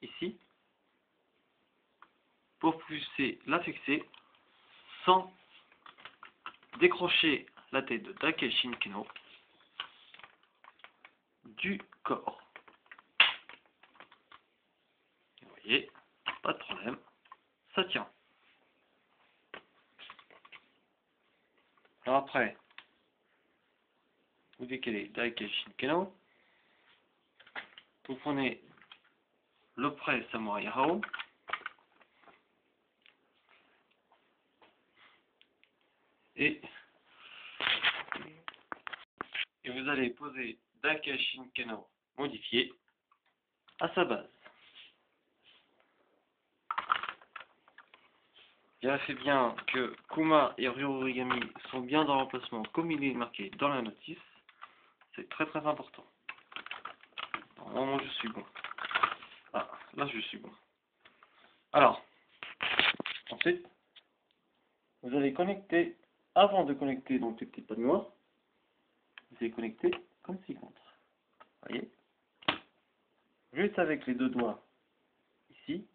ici, pour la fixer sans décrocher la tête de Dake Shinkeno du corps. Vous voyez, pas de problème, ça tient. Alors après, vous décalez Dake Shinkeno, vous prenez le prêt Samurai Hao, et vous allez poser Dake Shinkeno modifié à sa base. Vérifiez bien que Kuma et Ryo Origami sont bien dans l'emplacement comme il est marqué dans la notice. C'est très très important. Normalement je suis bon. Ah, là je suis bon. Alors, ensuite, vous allez connecter, avant de connecter donc les petits pads noirs, vous allez connecter comme ci-contre. Voyez? Juste avec les deux doigts ici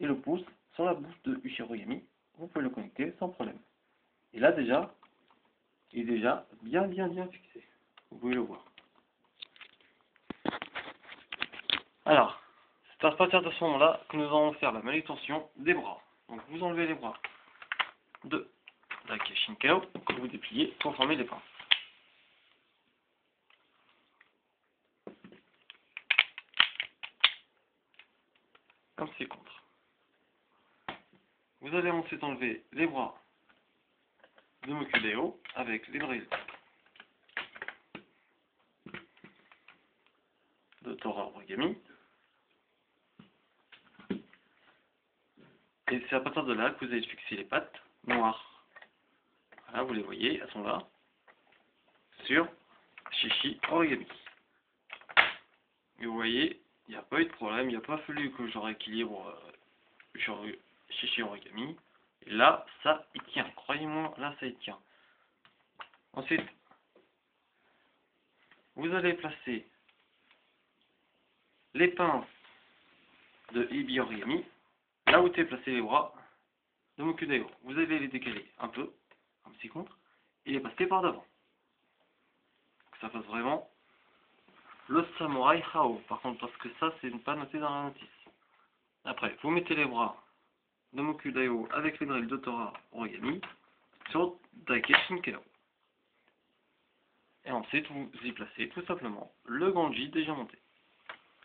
et le pouce sur la bouche de Ushiro Origami, vous pouvez le connecter sans problème. Et là déjà, il est déjà bien fixé. Vous pouvez le voir. Alors, c'est à partir de ce moment-là que nous allons faire la manutention des bras. Donc vous enlevez les bras de Dake Shinkeno que vous dépliez pour former les pinces. Comme c'est contre. Vous allez ensuite enlever les bras de Mokudeo avec les drills de Tora Origami. Et c'est à partir de là que vous allez fixer les pattes noires. Voilà, vous les voyez, elles sont là, sur Shishi Origami. Et vous voyez, il n'y a pas eu de problème, il n'y a pas fallu que je rééquilibre Shishi Origami. Et là, ça y tient, croyez-moi, là ça y tient. Ensuite, vous allez placer les pinces de Hibi Origami là où tu es placé les bras de Mokudeo. Vous allez les décaler un peu, un petit contre, et les passer par devant. Que ça fasse vraiment le Samurai Hao. Par contre, parce que ça, c'est pas noté dans la notice. Après, vous mettez les bras de Mokudeo avec les drills de Tora Origami sur Dake Shinkeno. Et ensuite, vous y placez tout simplement le Ganji déjà monté.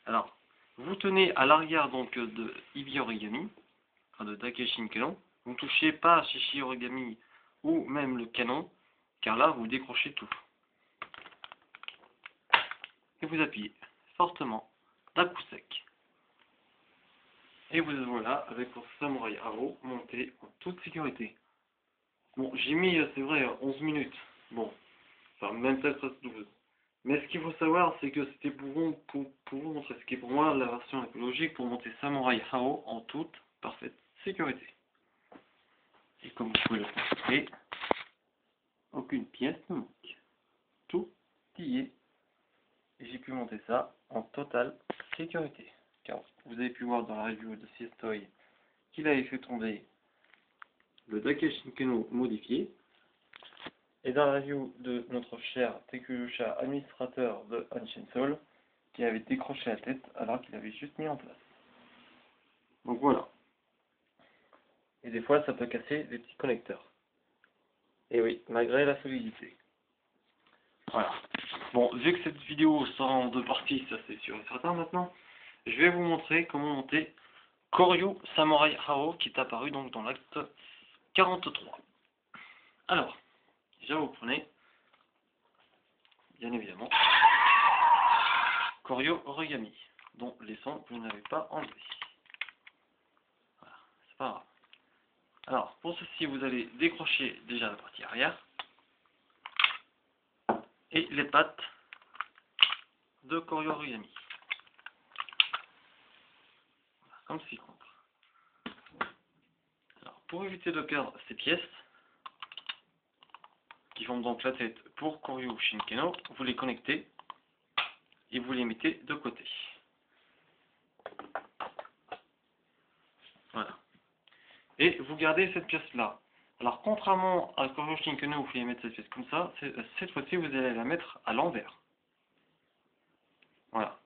Alors, vous tenez à l'arrière donc de Hibi Origami, de Dake Shinkeno. Vous ne touchez pas à Shishi Origami ou même le canon, car là vous décrochez tout. Et vous appuyez fortement d'un coup sec. Et vous voilà avec votre Samurai Hao monté en toute sécurité. Bon, j'ai mis, c'est vrai, 11 minutes. Bon, enfin même peut-être 12. Mais ce qu'il faut savoir, c'est que c'était pour vous montrer ce qui est pour moi la version la plus logique pour monter Samurai Hao en toute parfaite sécurité. Et comme vous pouvez le constater, aucune pièce ne manque. Tout y est. Et j'ai pu monter ça en totale sécurité. Car vous avez pu voir dans la review de Siestoy qu'il avait fait tomber le Dake Shinkeno modifié. Et dans la review de notre cher Tekuyusha, administrateur de Hanshin Soul, qui avait décroché la tête alors qu'il avait juste mis en place. Donc voilà. Et des fois ça peut casser les petits connecteurs. Et oui, malgré la solidité. Voilà. Bon, vu que cette vidéo sera en deux parties, ça c'est sûr et certain maintenant, je vais vous montrer comment monter Koryu Samurai Hao qui est apparu donc dans l'acte 43. Alors, déjà vous prenez, bien évidemment, Koryu Origami, dont les sons vous n'avez pas enlevé. Voilà, c'est pas grave. Alors, pour ceci, vous allez décrocher déjà la partie arrière et les pattes de Koryu Origami. Voilà, comme ci-contre. Alors, pour éviter de perdre ces pièces, qui forment donc la tête pour Koryu Shinkeno, vous les connectez et vous les mettez de côté. Et vous gardez cette pièce-là. Alors, contrairement à Koryo Shinkane, où vous pouvez mettre cette pièce comme ça, cette fois-ci, vous allez la mettre à l'envers. Voilà.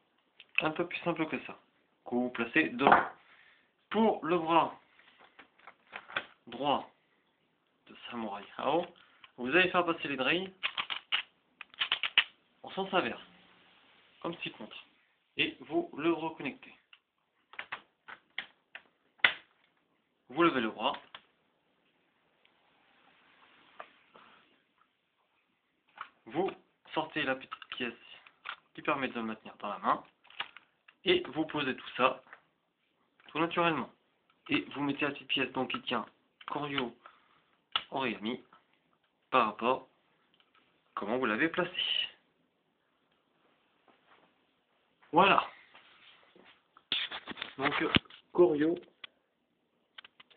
Un peu plus simple que ça. Que vous placez devant. Pour le bras droit de Samouraï Hao, vous allez faire passer les drills en sens inverse, comme ci-contre. Et vous le reconnectez. Vous levez le bras. Vous sortez la petite pièce qui permet de le maintenir dans la main. Et vous posez tout ça tout naturellement. Et vous mettez la petite pièce donc qui tient Koryo origami par rapport à comment vous l'avez placé. Voilà. Donc Koryo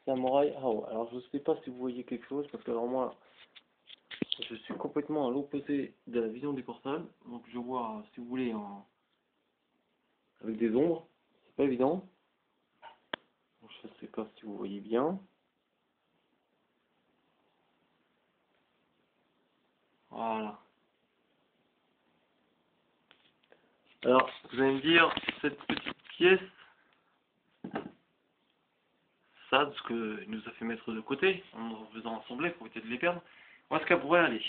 Samouraï Hao. Alors je ne sais pas si vous voyez quelque chose parce que alors moi je suis complètement à l'opposé de la vision du portable. Donc je vois si vous voulez avec des ombres. C'est pas évident. Donc, je ne sais pas si vous voyez bien. Voilà. Alors, vous allez me dire, cette petite pièce, ça, ce que nous a fait mettre de côté, en faisant assembler pour éviter de les perdre, où est-ce qu'elle pourrait aller?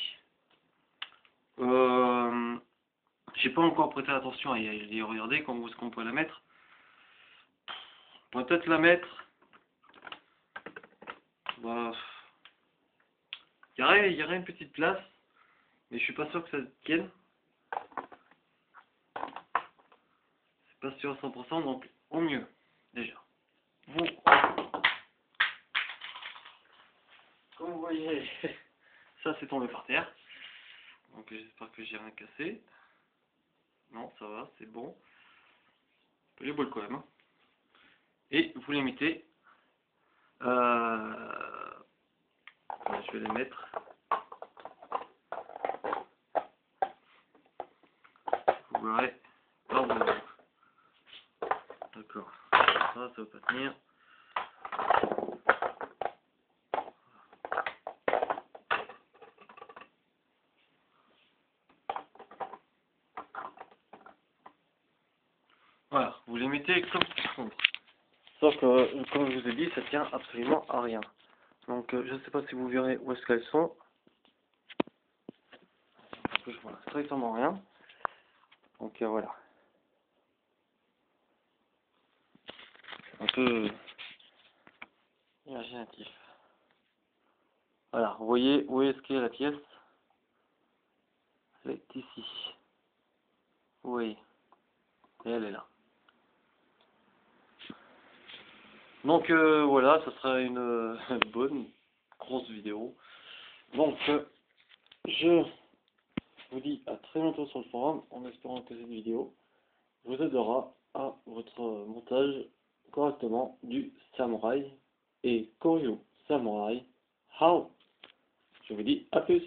J'ai pas encore prêté attention à y regarder, comment est-ce qu'on pourrait la mettre. On pourrait peut-être la mettre, bah, il y aurait une petite place, mais je suis pas sûr que ça tienne. C'est pas sûr à 100%, donc au mieux, déjà. Vous, comme vous voyez, ça c'est tombé par terre. Donc j'espère que j'ai rien cassé. Non, ça va, c'est bon. J'ai beau quand même. Hein. Et vous les mettez. Je vais les mettre. Vous verrez. Par vous. D'accord. Ça va pas tenir. Voilà, vous les mettez comme ça. Sauf que, comme je vous ai dit, ça tient absolument à rien. Donc, je ne sais pas si vous verrez où est-ce qu'elles sont. Parce que je vois strictement rien. Donc, voilà. Un peu imaginatif. Voilà, vous voyez où est-ce qu'est la pièce? Elle est ici. Vous voyez. Et elle est là. Donc voilà, ça sera une bonne grosse vidéo. Donc je vous dis à très bientôt sur le forum en espérant que cette vidéo vous aidera à votre montage correctement du samouraï et Koryo Samouraï Hao. Je vous dis à plus.